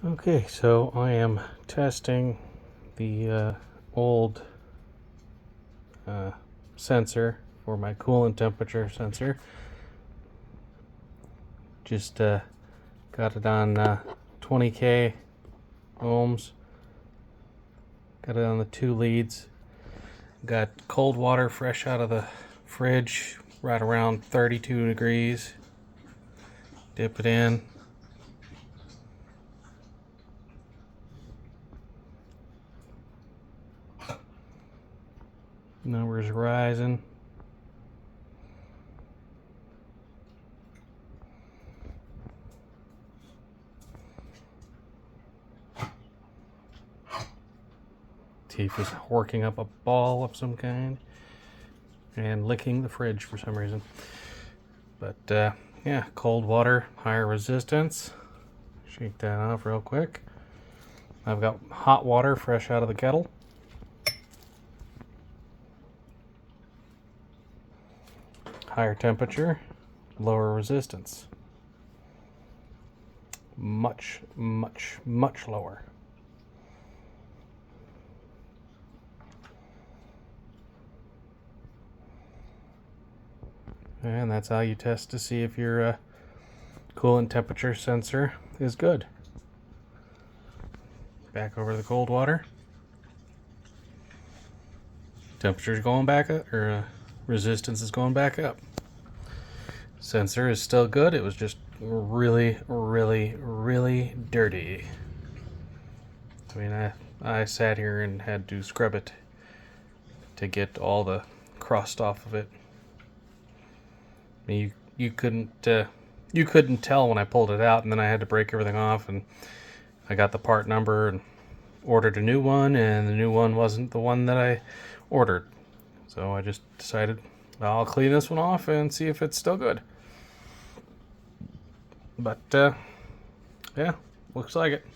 Okay, so I am testing the old sensor for my coolant temperature sensor. Just got it on 20k ohms. Got it on the 2 leads. Got cold water fresh out of the fridge, right around 32 degrees. Dip it in. Numbers rising. Teeth is working up a ball of some kind and licking the fridge for some reason. But yeah, cold water, higher resistance. Shake that off real quick. I've got hot water fresh out of the kettle. Higher temperature, lower resistance. Much, much, much lower. And that's how you test to see if your coolant temperature sensor is good. Back over the cold water. Temperature's going back up, or resistance is going back up. Sensor is still good. It was just really, really, really dirty. I mean, I sat here and had to scrub it to get all the crust off of it. I mean, you couldn't tell when I pulled it out, and then I had to break everything off, and I got the part number and ordered a new one, and the new one wasn't the one that I ordered. So I just decided I'll clean this one off and see if it's still good. But yeah, looks like it.